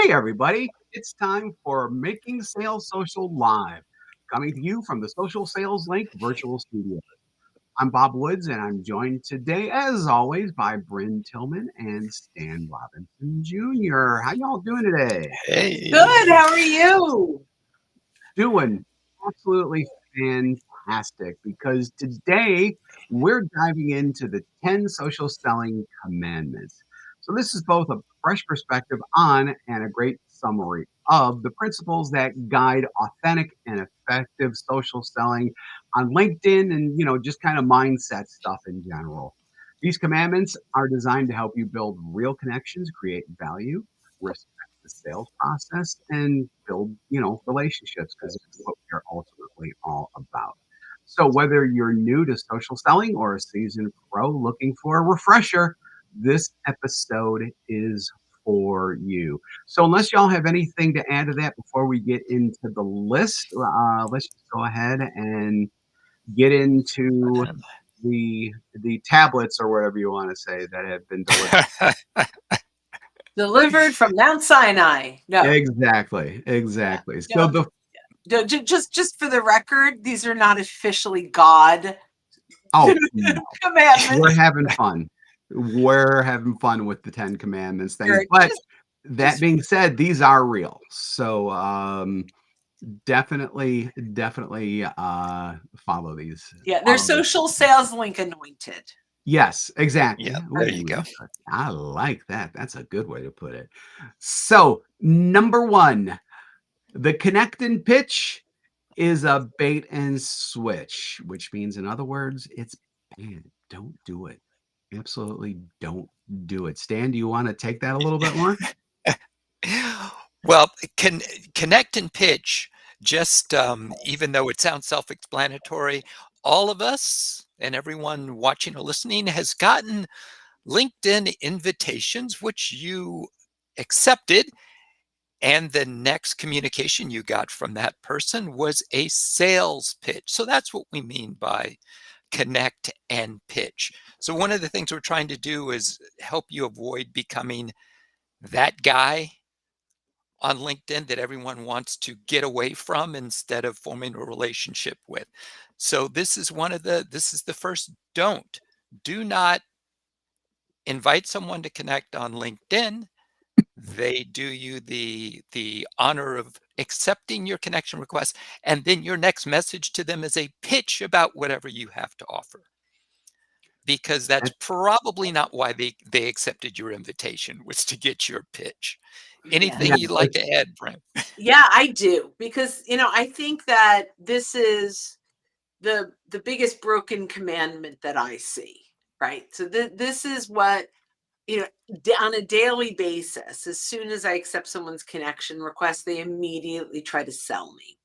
Hey, everybody. It's time for Making Sales Social Live, coming to you from the Social Sales Link Virtual Studio. I'm Bob Woods, and I'm joined today, as always, by Bryn Tillman and Stan Robinson Jr. How y'all doing today? Good. Hey. How are you? Doing absolutely fantastic because today we're diving into the 10 social selling commandments. So, this is both a fresh perspective on and a great summary of the principles that guide authentic and effective social selling on LinkedIn and, just kind of mindset stuff in general. These commandments are designed to help you build real connections, create value, respect the sales process, and build, relationships because it's what we're ultimately all about. So whether you're new to social selling or a seasoned pro looking for a refresher, this episode is for you. So unless y'all have anything to add to that before we get into the list, let's just go ahead and get into the tablets or whatever you want to say that have been delivered. Delivered from Mount Sinai. No, yeah, Exactly. So no, the just for the record, these are not officially God oh no, we're commandments. having fun. We're having fun with the 10 commandments things. They're But just, that just being said, these are real. So definitely follow these. yeah, they're Follow this. social sales link anointed. Yes, exactly. Yeah, there you Ooh, go. I like that. That's a good way to put it. So, number one, the connect and pitch is a bait and switch, which means, in other words, it's bad. Don't do it. Absolutely don't do it. Stan, do you want to take that a little bit more? Well, connect and pitch, just even though it sounds self-explanatory, all of us and everyone watching or listening has gotten LinkedIn invitations, which you accepted, and the next communication you got from that person was a sales pitch. So that's what we mean by connect and pitch. So one of the things we're trying to do is help you avoid becoming that guy on LinkedIn that everyone wants to get away from instead of forming a relationship with. So this is the first don't. Do not invite someone to connect on LinkedIn. They do you the honor of accepting your connection request, and then your next message to them is a pitch about whatever you have to offer. Because that's probably not why they accepted your invitation, was to get your pitch. Yeah. Anything Yeah, you'd like to add, Brent? Yeah, I do because I think that this is the biggest broken commandment that I see, right? So this is what on a daily basis, as soon as I accept someone's connection request, they immediately try to sell me.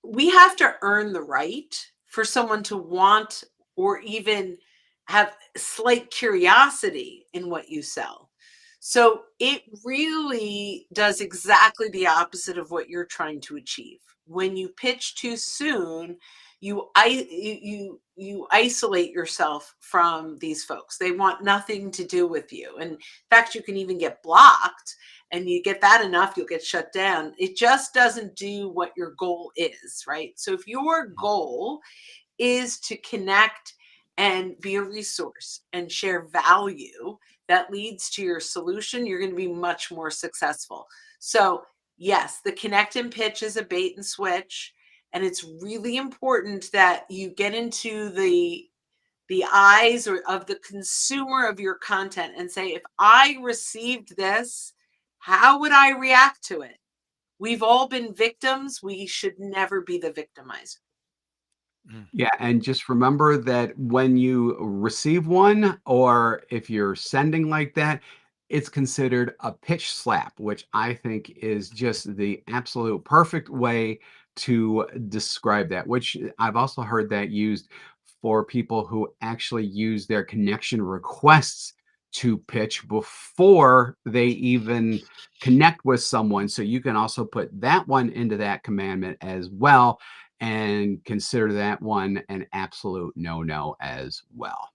We have to earn the right for someone to want or even have slight curiosity in what you sell. So it really does exactly the opposite of what you're trying to achieve. When you pitch too soon, you isolate yourself from these folks. They want nothing to do with you. And in fact, you can even get blocked, and you get that enough, you'll get shut down. It just doesn't do what your goal is, right? So if your goal is to connect and be a resource and share value that leads to your solution, you're going to be much more successful. So, yes, the connect and pitch is a bait and switch. And it's really important that you get into the eyes or of the consumer of your content and say, if I received this, how would I react to it? We've all been victims. We should never be the victimizer. yeah, and just remember that when you receive one, or if you're sending like that, it's considered a pitch slap, which I think is just the absolute perfect way to describe that, which I've also heard that used for people who actually use their connection requests to pitch before they even connect with someone. So you can also put that one into that commandment as well and consider that one an absolute no-no as well.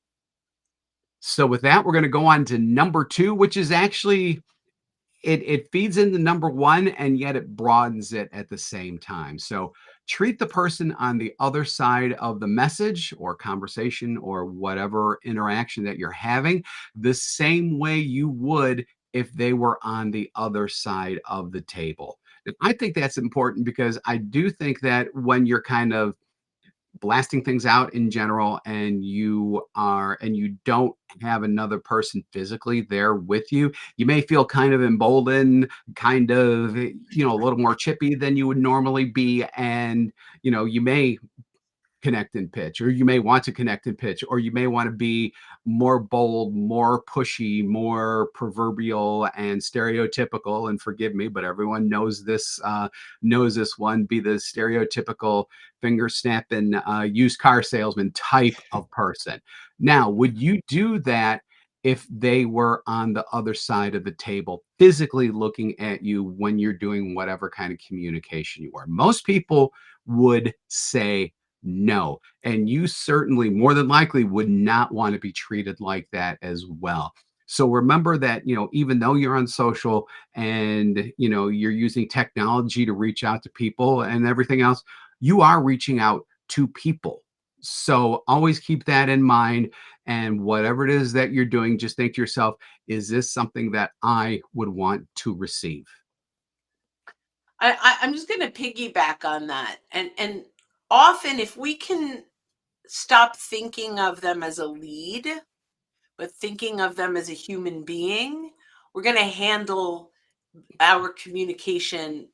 So with that, we're going to go on to number two, which is actually it feeds into number one, and yet it broadens it at the same time. So treat the person on the other side of the message or conversation or whatever interaction that you're having the same way you would if they were on the other side of the table. And I think that's important because I do think that when you're kind of blasting things out in general and you don't have another person physically there with you, you may feel kind of emboldened, kind of, a little more chippy than you would normally be, and you may connect and pitch, or you may want to connect and pitch, or you may want to be more bold, more pushy, more proverbial and stereotypical. And forgive me, but everyone knows this one. Be the stereotypical finger snapping used car salesman type of person. Now, would you do that if they were on the other side of the table, physically looking at you when you're doing whatever kind of communication you are? Most people would say no. And you certainly, more than likely, would not want to be treated like that as well. So remember that, even though you're on social and, you're using technology to reach out to people and everything else, you are reaching out to people. So always keep that in mind. And whatever it is that you're doing, just think to yourself, is this something that I would want to receive? I'm just going to piggyback on that, and often if we can stop thinking of them as a lead, but thinking of them as a human being, we're going to handle our communication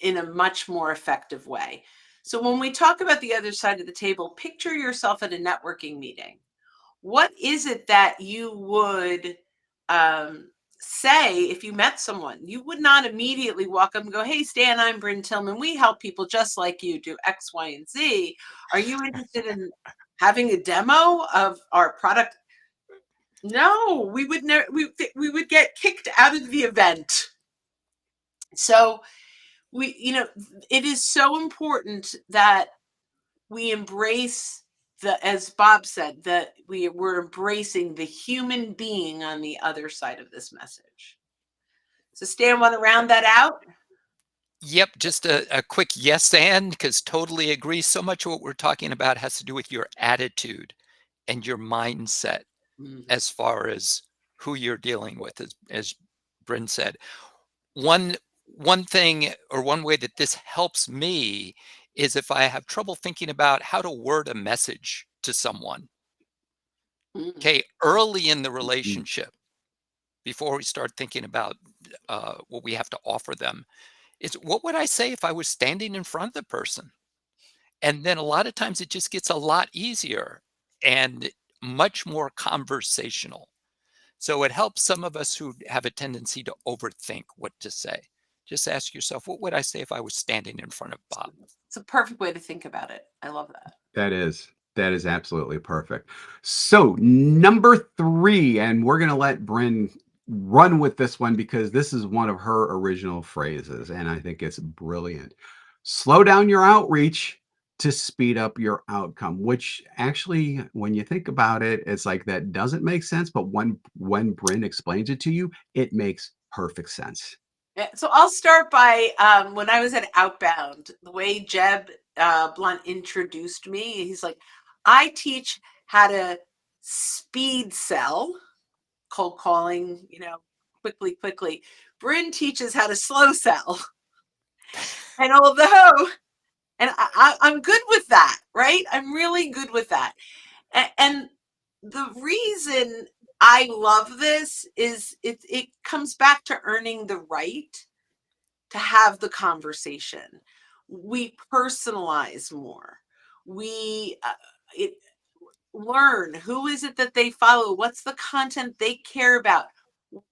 in a much more effective way. So when we talk about the other side of the table, picture yourself at a networking meeting. What is it that you would say if you met someone? You would not immediately walk up and go, "Hey, Stan, I'm Bryn Tillman. We help people just like you do X, Y, and Z. Are you interested in having a demo of our product?" No, we would never. We would get kicked out of the event. So it is so important that we embrace as Bob said, that we're embracing the human being on the other side of this message. So Stan, want to round that out? Yep, just a quick yes and, because totally agree. So much of what we're talking about has to do with your attitude and your mindset Mhm. as far as who you're dealing with, as Bryn said. One thing, or one way that this helps me, is if I have trouble thinking about how to word a message to someone. Mm. Okay, early in the Mhm. relationship, before we start thinking about what we have to offer them, is what would I say if I was standing in front of the person? And then a lot of times it just gets a lot easier and much more conversational. So it helps some of us who have a tendency to overthink what to say. Just ask yourself, what would I say if I was standing in front of Bob? It's a perfect way to think about it. I love that. That is absolutely perfect. So number three, and we're gonna let Bryn run with this one because this is one of her original phrases, and I think it's brilliant. Slow down your outreach to speed up your outcome, which actually, when you think about it, it's like that doesn't make sense, but when Bryn explains it to you, it makes perfect sense. So I'll start by when I was at Outbound, the way Jeb Blunt introduced me. He's like, "I teach how to speed sell, cold calling, quickly, quickly. Bryn teaches how to slow sell." And I'm good with that, right? I'm really good with that. And the reason I love this is it comes back to earning the right to have the conversation. We personalize more. We it, learn who is it that they follow, what's the content they care about,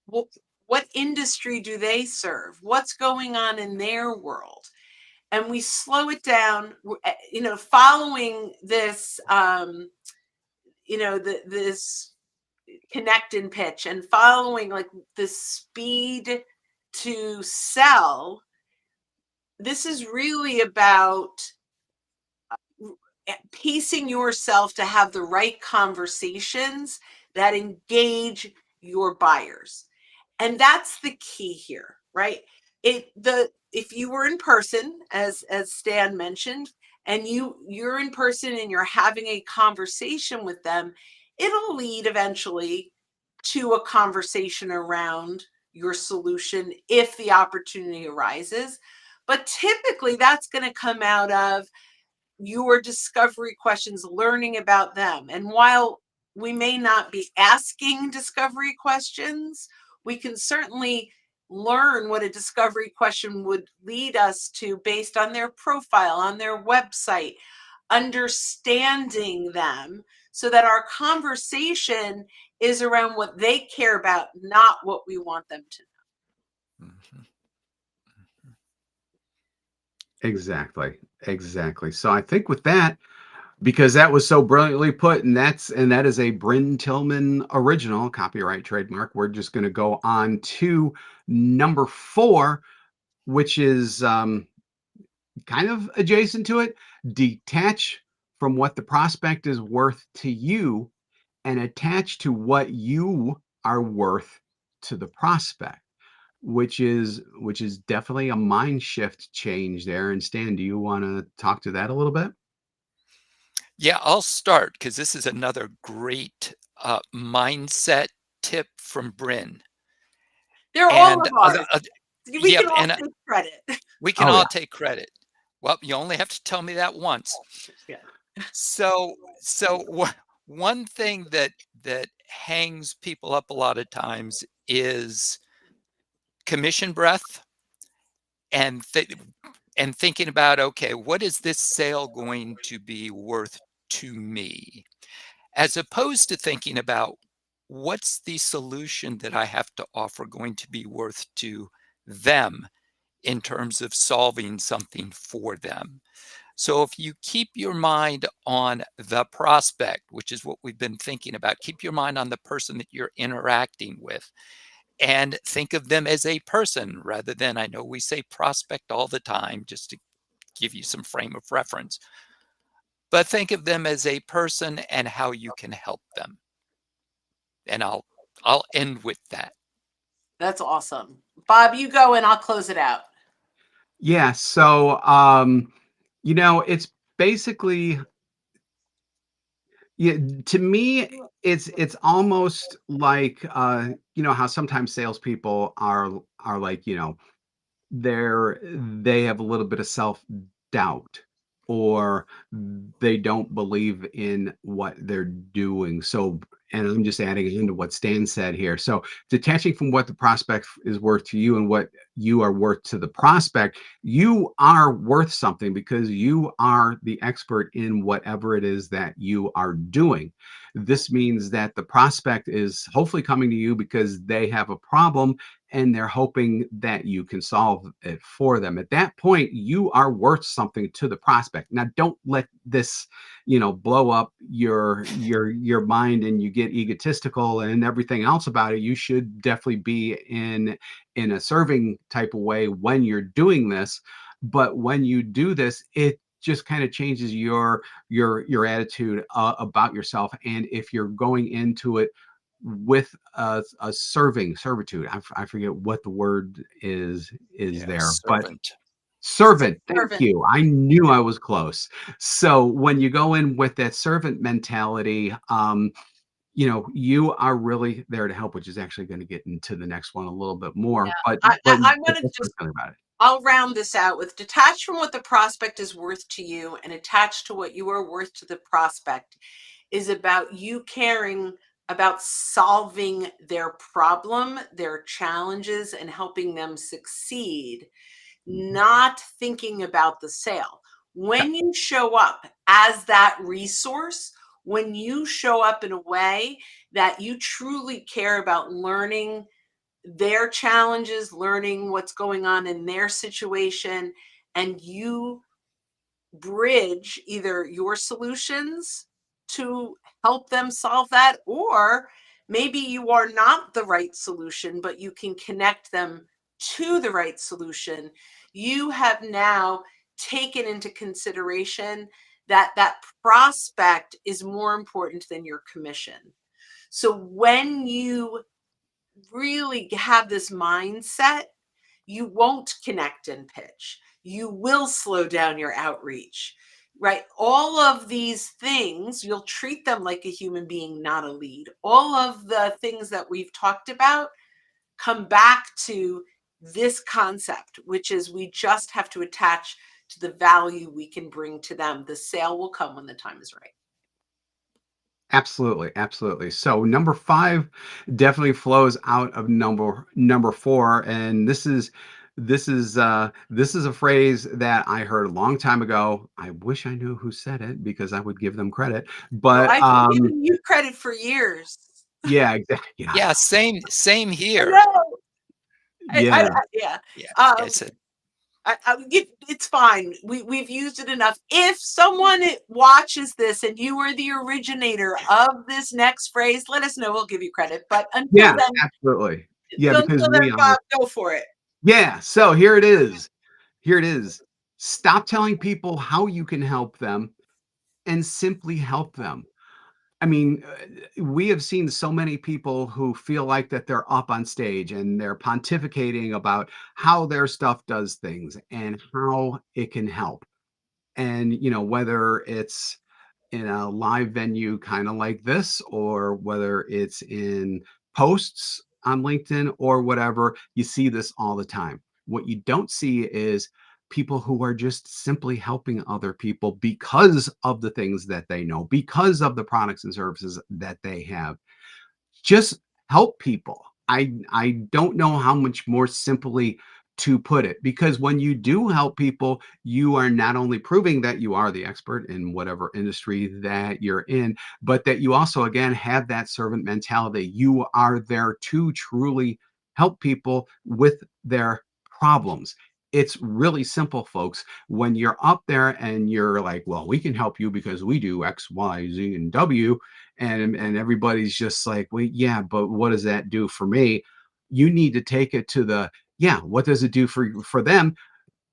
what, what industry do they serve, what's going on in their world, and we slow it down. Following this, this connect and pitch, and following like the speed to sell. This is really about pacing yourself to have the right conversations that engage your buyers. And that's the key here, right? If you were in person, as Stan mentioned, and you're in person and you're having a conversation with them, it'll lead eventually to a conversation around your solution if the opportunity arises. But typically that's going to come out of your discovery questions, learning about them. And while we may not be asking discovery questions, we can certainly learn what a discovery question would lead us to based on their profile, on their website, understanding them so that our conversation is around what they care about, not what we want them to know. Mhm. Exactly. Exactly. So I think with that, because that was so brilliantly put, and that is a Bryn Tillman original, copyright trademark. We're just going to go on to number 4, which is kind of adjacent to it. Detach from what the prospect is worth to you and attach to what you are worth to the prospect, which is definitely a mind shift change there. And Stan, do you want to talk to that a little bit? Yeah, I'll start because this is another great mindset tip from Bryn. They're all And of ours. We yep, can all and take credit. we can Oh all yeah. take credit. Well, you only have to tell me that once. Yeah. So one thing that hangs people up a lot of times is commission breath and and thinking about, okay, what is this sale going to be worth to me? As opposed to thinking about what's the solution that I have to offer going to be worth to them in terms of solving something for them. So if you keep your mind on the prospect, which is what we've been thinking about, keep your mind on the person that you're interacting with and think of them as a person rather than, I know we say prospect all the time just to give you some frame of reference, but think of them as a person and how you can help them. And I'll end with that. That's awesome. Bob, you go and I'll close it out. Yeah. So it's basically, yeah, to me, it's almost like how sometimes salespeople are like, they have a little bit of self-doubt, or they don't believe in what they're doing. So, and I'm just adding into what Stan said here. So, detaching from what the prospect is worth to you and what you are worth to the prospect, you are worth something because you are the expert in whatever it is that you are doing. This means that the prospect is hopefully coming to you because they have a problem and they're hoping that you can solve it for them. At that point, you are worth something to the prospect. Now, don't let this, blow up your mind and you get egotistical and everything else about it. You should definitely be in a serving type of way when you're doing this. But when you do this, it just kind of changes your attitude about yourself. And if you're going into it with a servitude. I forget what the word is Yeah, there, but servant. servant. Thank Servant. you. I knew I was close. So when you go in with that servant mentality, you are really there to help, which is actually going to get into the next one a little bit more. But I want to that's what just, I'm feeling about it. I'll round this out with detach from what the prospect is worth to you and attach to what you are worth to the prospect is about you caring about solving their problem, their challenges, and helping them succeed, Mhm. not thinking about the sale. Yeah. When you show up as that resource, when you show up in a way that you truly care about learning their challenges, learning what's going on in their situation, and you bridge either your solutions to help them solve that, or maybe you are not the right solution, but you can connect them to the right solution. You have now taken into consideration that that prospect is more important than your commission. So when you really have this mindset, you won't connect and pitch. You will slow down your outreach, right? All of these things, you'll treat them like a human being, not a lead. All of the things that we've talked about come back to this concept, which is we just have to attach to the value we can bring to them. The sale will come when the time is right. Absolutely, absolutely. So number 5 definitely flows out of number 4, and this is a phrase that I heard a long time ago. I wish I knew who said it because I would give them credit. Oh, But I've been giving you credit for years. yeah, exactly. Yeah, Yeah, same I here. know. yeah, Yeah. Yeah, Um, it's a it's fine. We've used it enough. If someone watches this and you are the originator of this next phrase, let us know. We'll give you credit. But yeah, absolutely. Yeah, because until we then, are. Bob, go for it. Yeah. So here it is. Here it is. Stop telling people how you can help them and simply help them. I mean, we have seen so many people who feel like that they're up on stage and they're pontificating about how their stuff does things and how it can help. And, whether it's in a live venue kind of like this, or whether it's in posts on LinkedIn or whatever, you see this all the time. What you don't see is people who are just simply helping other people because of the things that they know, because of the products and services that they have. Just help people. I don't know how much more simply to put it, because when you do help people, you are not only proving that you are the expert in whatever industry that you're in, but that you also again have that servant mentality. You are there to truly help people with their problems. It's really simple, folks. When you're up there and you're like, well, we can help you because we do X, Y, Z, and W, and everybody's just like, well, yeah, but what does that do for me? You need to take it to the, yeah, what does it do for them,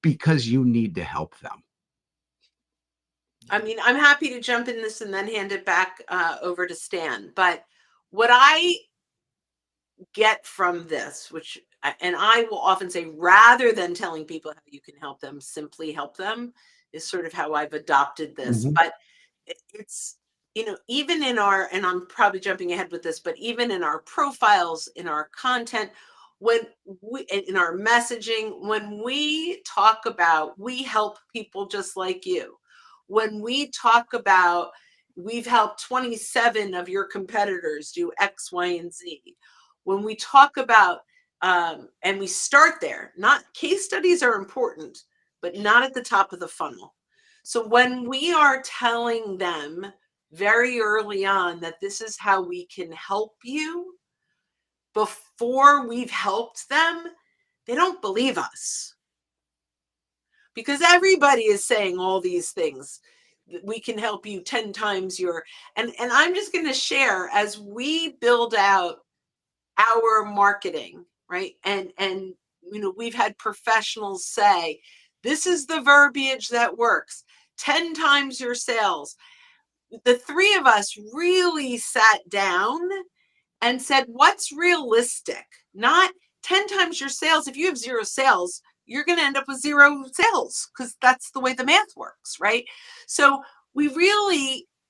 because you need to help them. I mean, I'm happy to jump in this and then hand it back over to Stan. But what I get from this, and I will often say, rather than telling people how you can help them, simply help them, is sort of how I've adopted this. Mhm. But it's, even in our, and I'm probably jumping ahead with this, but even in our profiles, in our content, when in our messaging, when we talk about we help people just like you, when we talk about we've helped 27 of your competitors do X, Y, and Z, when we talk about and we start there, not case studies are important, but not at the top of the funnel. So when we are telling them very early on that this is how we can help you before we've helped them, they don't believe us because everybody is saying all these things. We can help you 10 times your, and I'm just going to share as we build out our marketing, right? And we've had professionals say, this is the verbiage that works. 10 times your sales. The three of us really sat down and said, what's realistic? Not 10 times your sales. If you have zero sales, you're going to end up with zero sales because that's the way the math works, right? So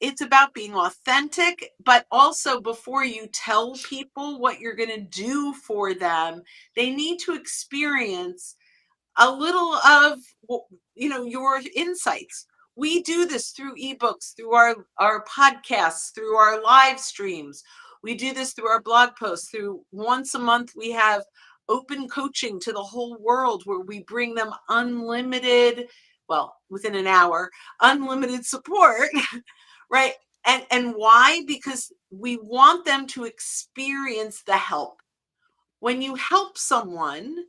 it's about being authentic, but also before you tell people what you're going to do for them, they need to experience a little of your insights. We do this through ebooks, through our podcasts, through our live streams. We do this through our blog posts. Through once a month we have open coaching to the whole world where we bring them unlimited, well, within an hour, unlimited support. Right? And why? Because we want them to experience the help. When you help someone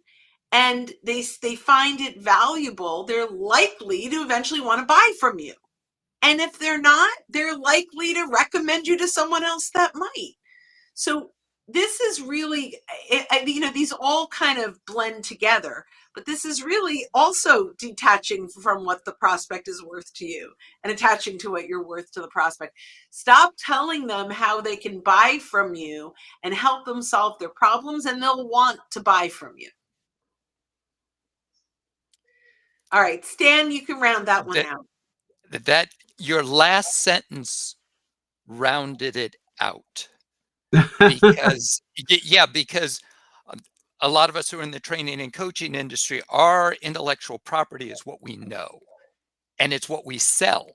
and they find it valuable, they're likely to eventually want to buy from you. And if they're not, they're likely to recommend you to someone else that might. So this is really, these all kind of blend together, but this is really also detaching from what the prospect is worth to you and attaching to what you're worth to the prospect. Stop telling them how they can buy from you and help them solve their problems, and they'll want to buy from you. All right, Stan, you can round that one That out. that your last sentence rounded it out. Because because um, a lot of us who are in the training and coaching industry, our intellectual property is what we know, and it's what we sell.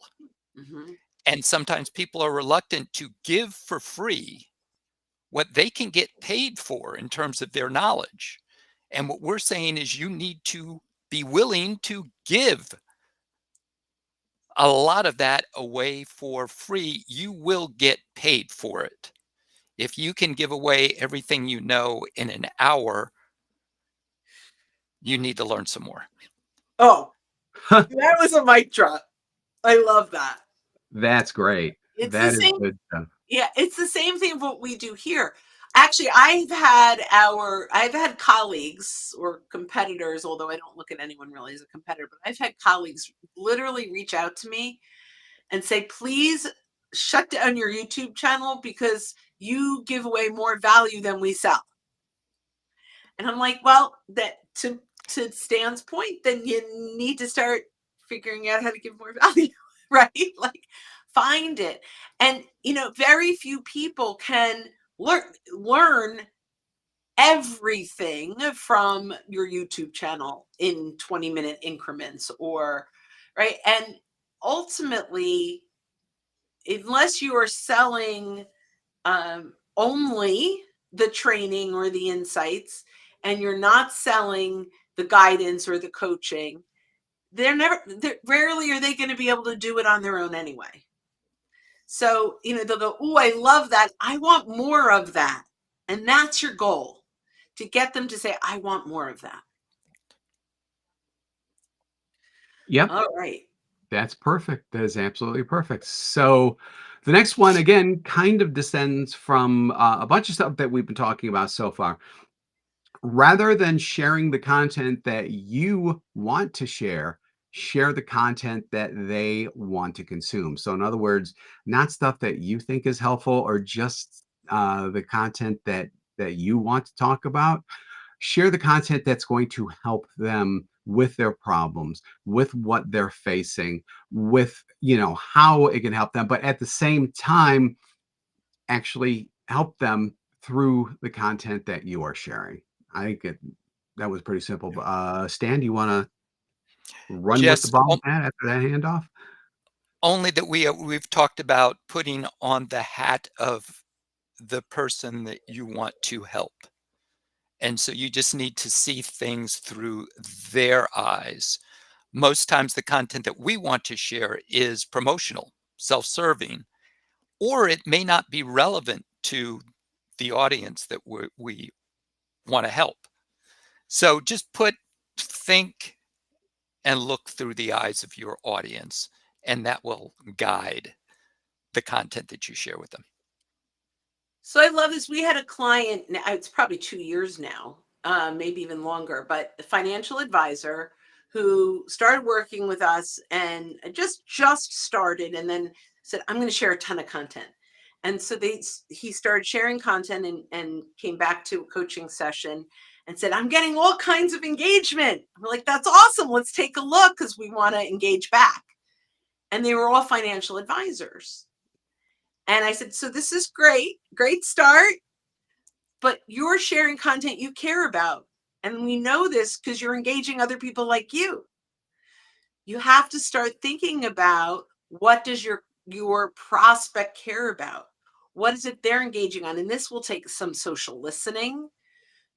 Mhm. And sometimes people are reluctant to give for free what they can get paid for in terms of their knowledge. And what we're saying is you need to be willing to give a lot of that away for free. You will get paid for it. If you can give away everything you know in an hour, you need to learn some more. Oh, that was a mic drop. I love that. That's great. It's the That is same. good stuff. Yeah, it's the same thing what we do here. Actually, I've had colleagues or competitors, although I don't look at anyone really as a competitor, but I've had colleagues literally reach out to me and say, please shut down your YouTube channel because you give away more value than we sell. And I'm like, well, that to Stan's point, then you need to start figuring out how to give more value, right? Like find it. And very few people can learn everything from your YouTube channel in 20-minute increments or right. And ultimately, unless you are selling only the training or the insights and you're not selling the guidance or the coaching, rarely are they going to be able to do it on their own anyway. So they'll go, oh, I love that, I want more of that. And that's your goal, to get them to say, I want more of that. Yep. All right. That's perfect. That is absolutely perfect. So the next one, again, kind of descends from a bunch of stuff that we've been talking about so far. Rather than sharing the content that you want to share the content that they want to consume. So, in other words, not stuff that you think is helpful or just the content that you want to talk about. Share the content that's going to help them with their problems, with what they're facing, with how it can help them, but at the same time actually help them through the content that you are sharing. I think that was pretty simple. Stan, do you want to run with the Just ball with that after that handoff? only that we've talked about putting on the hat of the person that you want to help. And so you just need to see things through their eyes. Most times the content that we want to share is promotional, self-serving, or it may not be relevant to the audience that we want to help. So just think and look through the eyes of your audience, and that will guide the content that you share with them. So I love this. We had a client, it's probably 2 years now, maybe even longer, but a financial advisor who started working with us and just started, and then said, I'm going to share a ton of content. And so he started sharing content and came back to a coaching session and said, I'm getting all kinds of engagement. We're like, that's awesome. Let's take a look because we want to engage back. And they were all financial advisors. And I said, so this is great, great start, but you're sharing content you care about. And we know this because you're engaging other people like you. You have to start thinking about, what does your prospect care about? What is it they're engaging on? And this will take some social listening.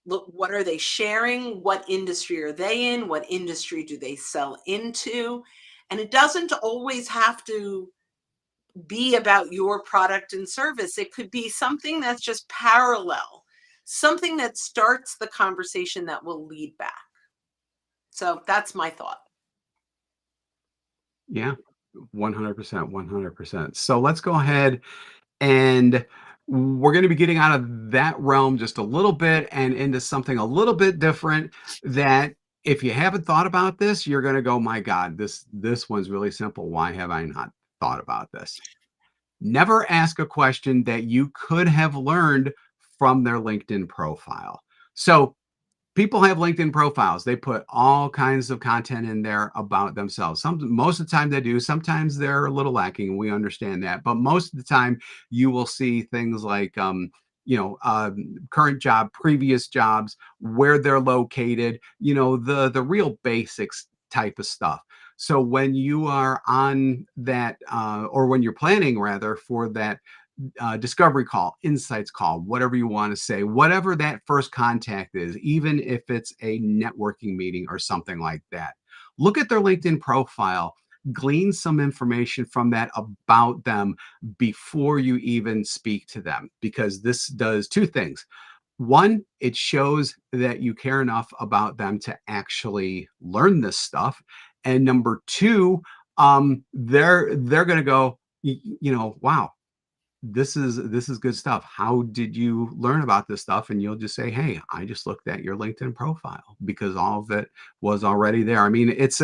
Look, what are they sharing? What industry are they in? What industry do they sell into? And it doesn't always have to be about your product and service. It could be something that's just parallel, something that starts the conversation that will lead back. So that's my thought. Yeah, 100%, 100%. So let's go ahead and we're going to be getting out of that realm just a little bit and into something a little bit different that if you haven't thought about this, you're going to go, my God, this one's really simple. Why have I not thought about this? Never ask a question that you could have learned from their LinkedIn profile. So people have LinkedIn profiles. They put all kinds of content in there about themselves. Most of the time they do. Sometimes they're a little lacking, and we understand that. But most of the time, you will see things like, current job, previous jobs, where they're located. The real basics type of stuff. So when you are on that, or when you're planning rather for that discovery call, insights call, whatever you want to say, whatever that first contact is, even if it's a networking meeting or something like that. Look at their LinkedIn profile, glean some information from that about them before you even speak to them, because this does two things. One, it shows that you care enough about them to actually learn this stuff. And number two, they're going to go, wow, this is good stuff. How did you learn about this stuff? And you'll just say, hey, I just looked at your LinkedIn profile, because all of it was already there. I mean, it's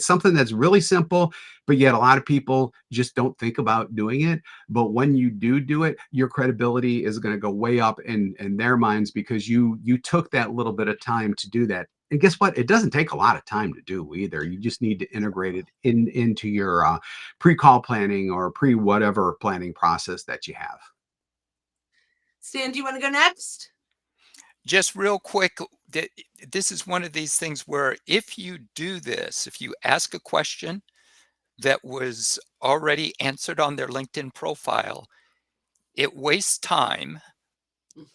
something that's really simple, but yet a lot of people just don't think about doing it. But when you do it, your credibility is going to go way up in their minds, because you took that little bit of time to do that. And guess what? It doesn't take a lot of time to do either. You just need to integrate it into your pre-call planning or pre-whatever planning process that you have. Stan, do you want to go next? Just real quick, this is one of these things where if you do this, if you ask a question that was already answered on their LinkedIn profile, it wastes time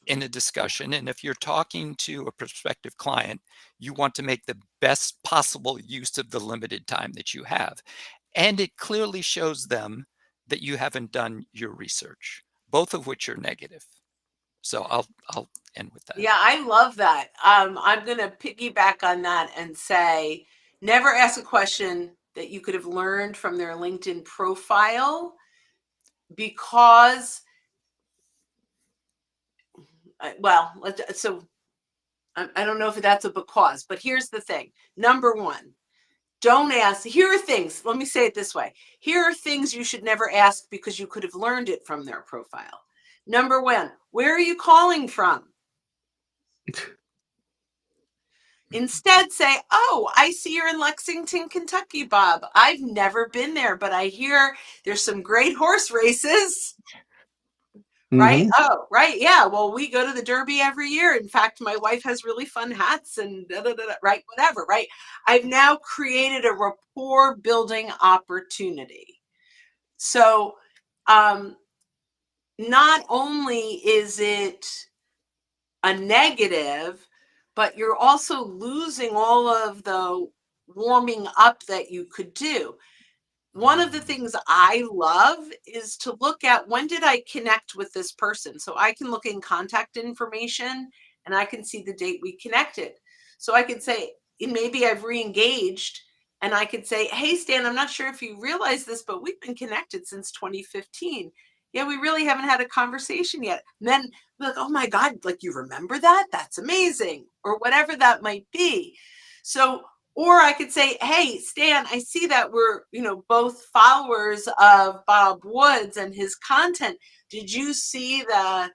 in a discussion. And if you're talking to a prospective client, you want to make the best possible use of the limited time that you have. And it clearly shows them that you haven't done your research, both of which are negative. So I'll end with that. Yeah, I love that. I'm going to piggyback on that and say, never ask a question that you could have learned from their LinkedIn profile, because, so I don't know if that's a because, but here's the thing. Number one, don't ask. Here are things, let me say it this way. Here are things you should never ask because you could have learned it from their profile. Number one, where are you calling from? Instead, say, oh, I see you're in Lexington, Kentucky, Bob. I've never been there, but I hear there's some great horse races. Right? Mhm. Oh, right. Yeah. Well, we go to the Derby every year. In fact, my wife has really fun hats and da, da, da, da, right? Whatever. Right. I've now created a rapport building opportunity. So, not only is it a negative, but you're also losing all of the warming up that you could do. One of the things I love is to look at, when did I connect with this person? So I can look in contact information and I can see the date we connected. So I could say, maybe I've re-engaged, and I could say, hey, Stan, I'm not sure if you realize this, but we've been connected since 2015. Yeah, we really haven't had a conversation yet. And then like, oh my God, like, you remember that? That's amazing. Or whatever that might be. So, or I could say, hey, Stan, I see that we're, both followers of Bob Woods and his content. Did you see the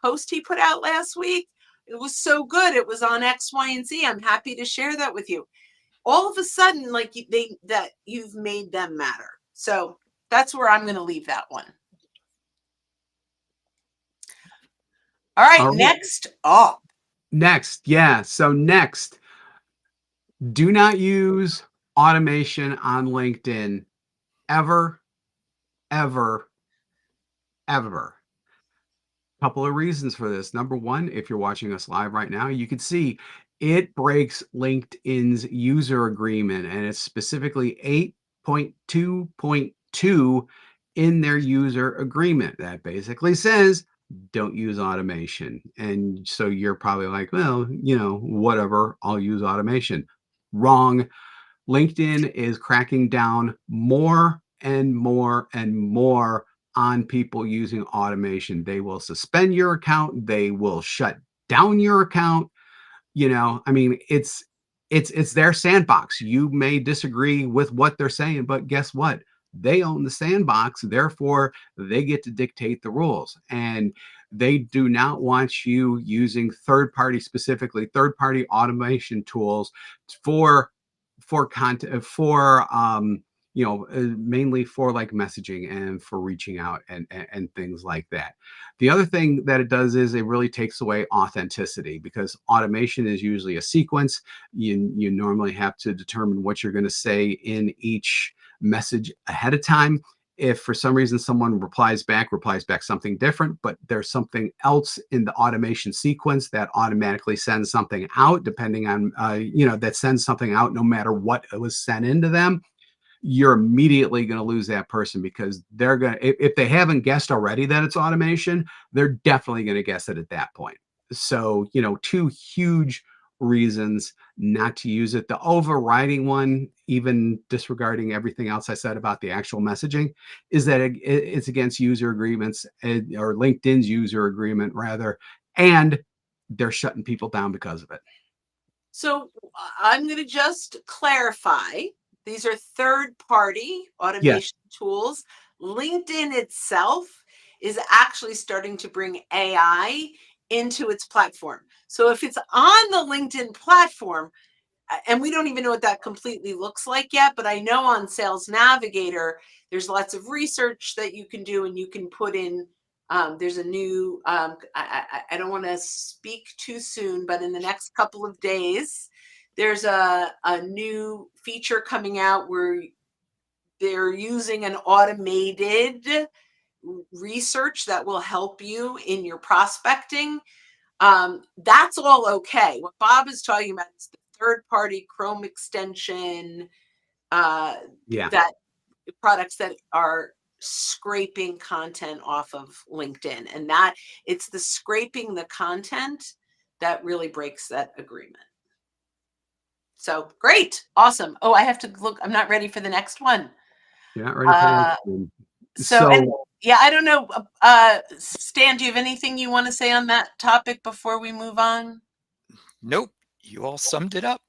post he put out last week? It was so good. It was on X, Y, and Z. I'm happy to share that with you. All of a sudden, like, that you've made them matter. So that's where I'm going to leave that one. All right, All right. next up. Next, yeah. So next, do not use automation on LinkedIn ever, ever, ever. Couple of reasons for this. Number one, if you're watching us live right now, you can see it breaks LinkedIn's user agreement, and it's specifically 8.2.2 in their user agreement. That basically says don't use automation. And so you're probably like, well, whatever, I'll use automation. Wrong. LinkedIn is cracking down more and more and more on people using automation. They will suspend your account. They will shut down your account. I mean, it's their sandbox. You may disagree with what they're saying, but guess what? They own the sandbox, therefore they get to dictate the rules. And they do not want you using third party, specifically third party automation tools for content, for mainly for like messaging and for reaching out and things like that. The other thing that it does is it really takes away authenticity, because automation is usually a sequence. You normally have to determine what you're going to say in each message ahead of time. If for some reason someone replies back something different, but there's something else in the automation sequence that automatically sends something out, depending on that sends something out no matter what was sent into them, you're immediately going to lose that person, because they're going to, if they haven't guessed already that it's automation, they're definitely going to guess it at that point. So, two huge reasons not to use it. The overriding one, even disregarding everything else I said about the actual messaging, is that it's against user agreements, or LinkedIn's user agreement rather, and they're shutting people down because of it. So I'm going to just clarify. These are third-party automation tools. LinkedIn itself is actually starting to bring AI into its platform. So if it's on the LinkedIn platform, and we don't even know what that completely looks like yet, but I know on Sales Navigator, there's lots of research that you can do, and you can put in, there's a new, I don't want to speak too soon, but in the next couple of days, there's a new feature coming out where they're using an automated research that will help you in your prospecting. That's all okay. What Bob is talking about is the third-party Chrome extension, that products that are scraping content off of LinkedIn, and that it's the scraping the content that really breaks that agreement. So great, awesome. Oh, I have to look. I'm not ready for the next one. You're not ready for the next one. And yeah, I don't know. Stan, do you have anything you want to say on that topic before we move on? Nope. You all summed it up.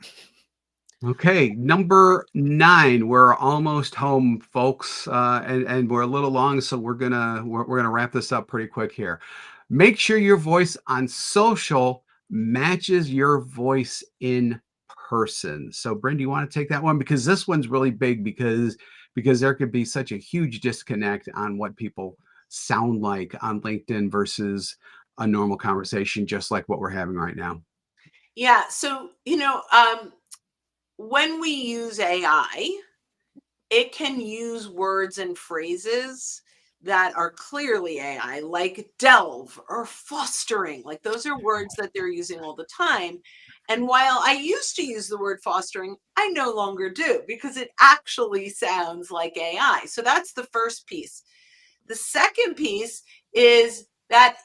Okay, number 9. We're almost home, folks, and we're a little long, so we're gonna wrap this up pretty quick here. Make sure your voice on social matches your voice in person. So, Bryn, do you want to take that one, because this one's really big, because there could be such a huge disconnect on what people sound like on LinkedIn versus a normal conversation, just like what we're having right now. Yeah. So when we use AI, it can use words and phrases that are clearly AI, like delve or fostering. Like those are words that they're using all the time. And while I used to use the word fostering, I no longer do, because it actually sounds like AI. So that's the first piece. The second piece is that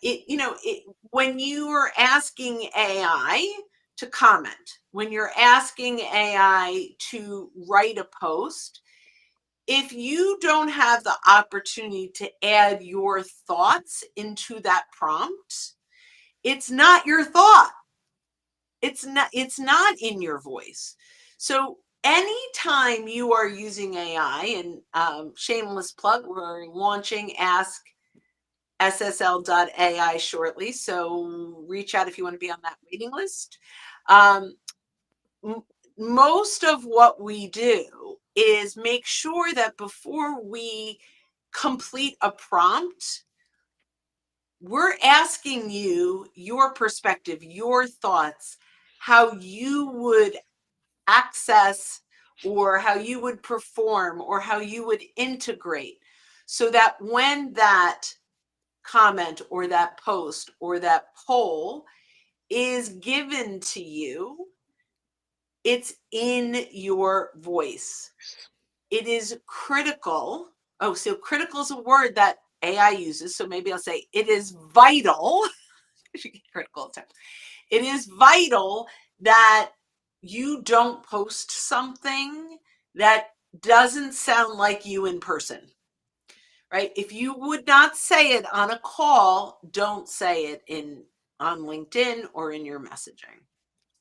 when you are asking AI to comment, when you're asking AI to write a post, if you don't have the opportunity to add your thoughts into that prompt, it's not your thought. It's not in your voice. So anytime you are using AI, and shameless plug, we're launching Ask SSL.ai shortly. So reach out if you want to be on that waiting list. Most of what we do is make sure that before we complete a prompt, we're asking you your perspective, your thoughts, how you would access, or how you would perform, or how you would integrate, so that when that comment or that post or that poll is given to you, it's in your voice. It is critical. Oh, so critical is a word that AI uses. So maybe I'll say it is vital. Critical time. It is vital that you don't post something that doesn't sound like you in person. right? If you would not say it on a call, don't say it on LinkedIn or in your messaging.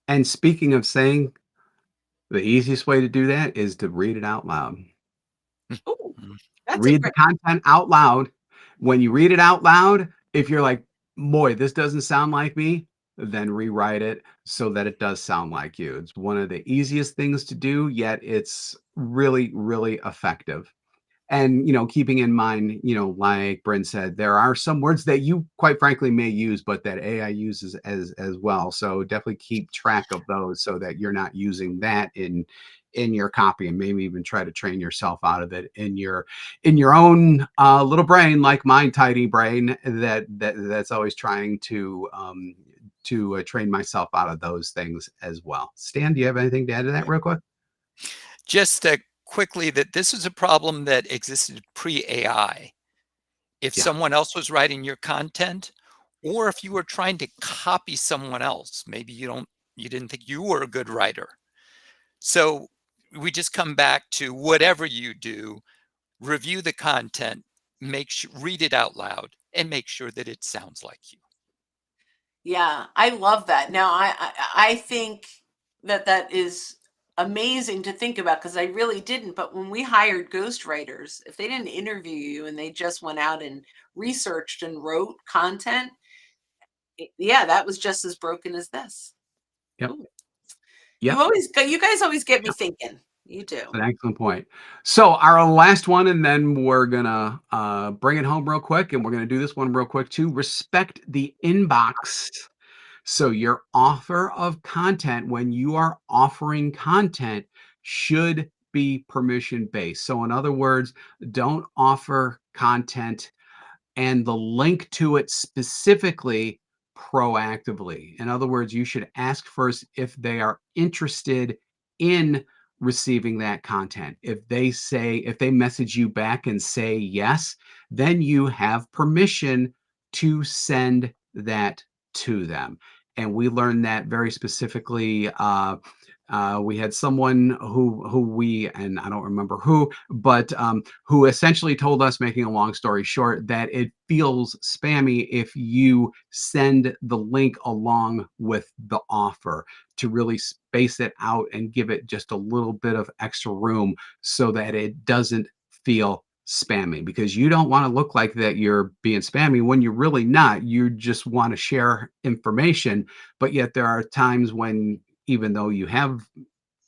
And speaking of saying, the easiest way to do that is to read it out loud. Oh, Mhm. that's a Read the great. content out loud. When you read it out loud, if you're like, "Boy, this doesn't sound like me," then rewrite it so that it does sound like you. It's one of the easiest things to do, yet it's really, really effective. And, keeping in mind, like Bryn said, there are some words that you quite frankly may use, but that AI uses as well. So definitely keep track of those so that you're not using that in your copy, and maybe even try to train yourself out of it in your own little brain, like my tiny brain that's always trying to train myself out of those things as well. Stan, do you have anything to add to that real quick? Just quickly, that this is a problem that existed pre-AI. If Yeah. someone else was writing your content, or if you were trying to copy someone else, maybe you didn't think you were a good writer. So we just come back to whatever you do, review the content, read it out loud, and make sure that it sounds like you. Yeah, I love that. Now, I think that that is amazing to think about because I really didn't. But when we hired ghostwriters, if they didn't interview you and they just went out and researched and wrote content, yeah, that was just as broken as this. Yep. Ooh. Yep. You guys always get me thinking. You do. An excellent point. So our last one, and then we're gonna bring it home real quick, and we're gonna do this one real quick too. Respect the inbox. So your offer of content, when you are offering content, should be permission based. So in other words, don't offer content and the link to it specifically proactively. In other words, you should ask first if they are interested in receiving that content. If they message you back and say yes, then you have permission to send that to them. And we learned that very specifically. We had someone who we, and I don't remember who, but who essentially told us, making a long story short, that it feels spammy if you send the link along with the offer, to really space it out and give it just a little bit of extra room so that it doesn't feel spammy, because you don't want to look like that you're being spammy when you're really not. You just want to share information, but yet there are times when, even though you have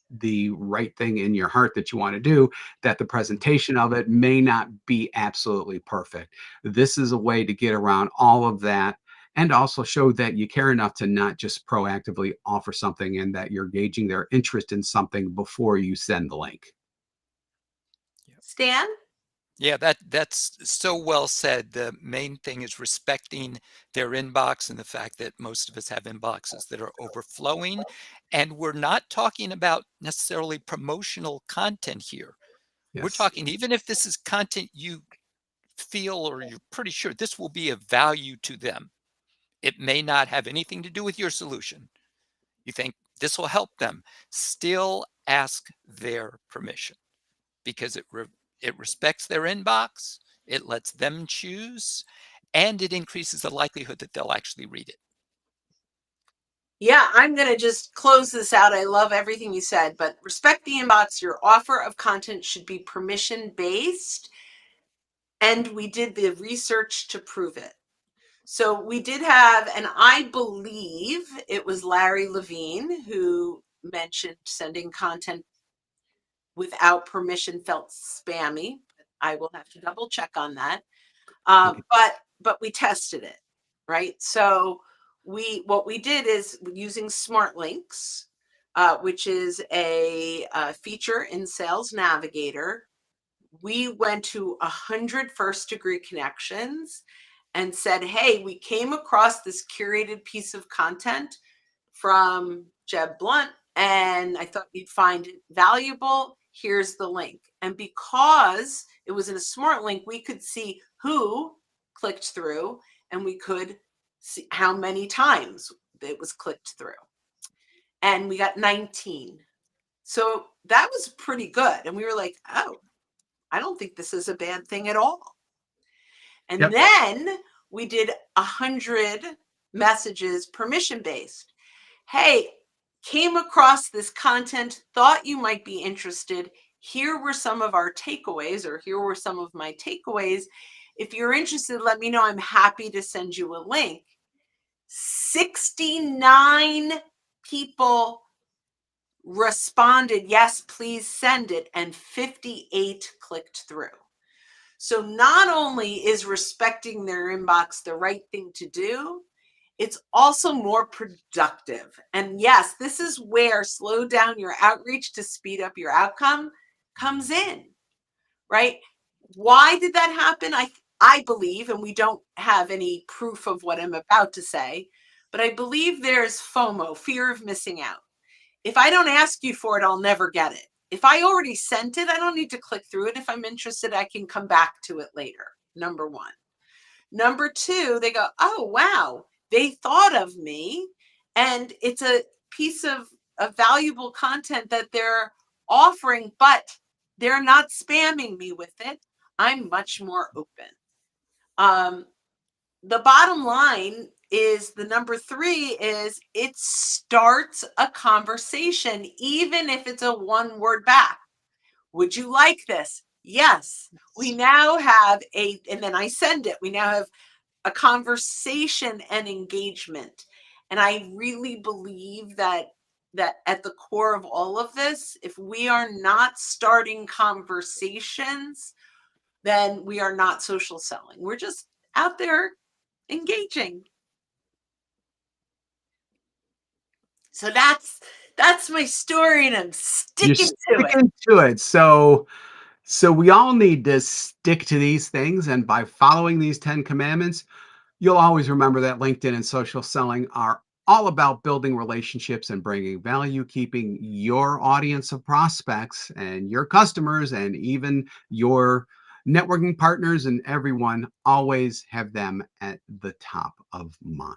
the right thing in your heart that you want to do, that the presentation of it may not be absolutely perfect. This is a way to get around all of that, and also show that you care enough to not just proactively offer something, and that you're gauging their interest in something before you send the link. Stan? Yeah, that's so well said. The main thing is respecting their inbox, and the fact that most of us have inboxes that are overflowing. And we're not talking about necessarily promotional content here. We're Yes. talking, even if this is content you feel or you're pretty sure this will be of value to them, it may not have anything to do with your solution. You think this will help them, still ask their permission, because it respects their inbox, it lets them choose, and it increases the likelihood that they'll actually read it. Yeah, I'm going to just close this out. I love everything you said, but respect the inbox. Your offer of content should be permission based. And we did the research to prove it. So we did have, and I believe it was Larry Levine who mentioned sending content without permission felt spammy. I will have to double check on that. Okay. But we tested it, right? So what we did is using Smart Links, which is a feature in Sales Navigator. We went to 100 first degree connections and said, hey, we came across this curated piece of content from Jeb Blunt, and I thought you'd find it valuable. Here's the link. And because it was in a smart link, we could see who clicked through, and we could see how many times it was clicked through. And we got 19. So that was pretty good. And we were like, oh, I don't think this is a bad thing at all. And Yep. then we did 100 messages permission based. Hey, came across this content, thought you might be interested. Here were some of our takeaways, or here were some of my takeaways. If you're interested, let me know. I'm happy to send you a link. 69 people responded, yes, please send it, and 58 clicked through. So not only is respecting their inbox the right thing to do, it's also more productive. And yes, this is where slow down your outreach to speed up your outcome comes in, right? Why did that happen? I believe, and we don't have any proof of what I'm about to say, but I believe there's FOMO, fear of missing out. If I don't ask you for it, I'll never get it. If I already sent it, I don't need to click through it. If I'm interested, I can come back to it later. Number one. Number two, they go, oh, wow, they thought of me. And it's a piece of valuable content that they're offering, but they're not spamming me with it. I'm much more open. The bottom line is the number three is it starts a conversation, even if it's a one word back. Would you like this? Yes. We now have and then I send it. We now have a conversation and engagement. And I really believe that at the core of all of this, if we are not starting conversations, then we are not social selling. We're just out there engaging. So that's my story, and I'm You're sticking to it. sticking to it. So we all need to stick to these things, and by following these 10 commandments, you'll always remember that LinkedIn and social selling are all about building relationships and bringing value, keeping your audience of prospects and your customers and even your networking partners and everyone, always have them at the top of mind.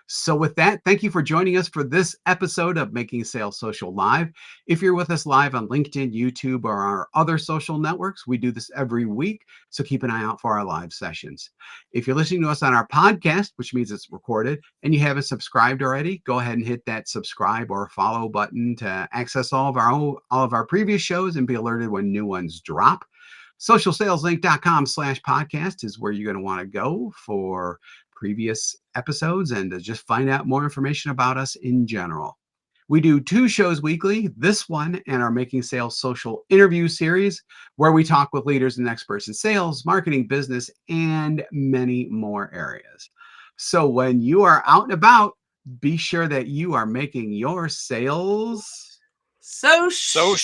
So with that, thank you for joining us for this episode of Making Sales Social Live. If you're with us live on LinkedIn, YouTube, or our other social networks, we do this every week. So keep an eye out for our live sessions. If you're listening to us on our podcast, which means it's recorded, and you haven't subscribed already, go ahead and hit that subscribe or follow button to access all of our previous shows and be alerted when new ones drop. Socialsaleslink.com/podcast is where you're going to want to go for previous episodes and to just find out more information about us in general. We do 2 shows weekly, this one and our Making Sales Social interview series, where we talk with leaders and experts in sales, marketing, business, and many more areas. So when you are out and about, be sure that you are making your sales Social.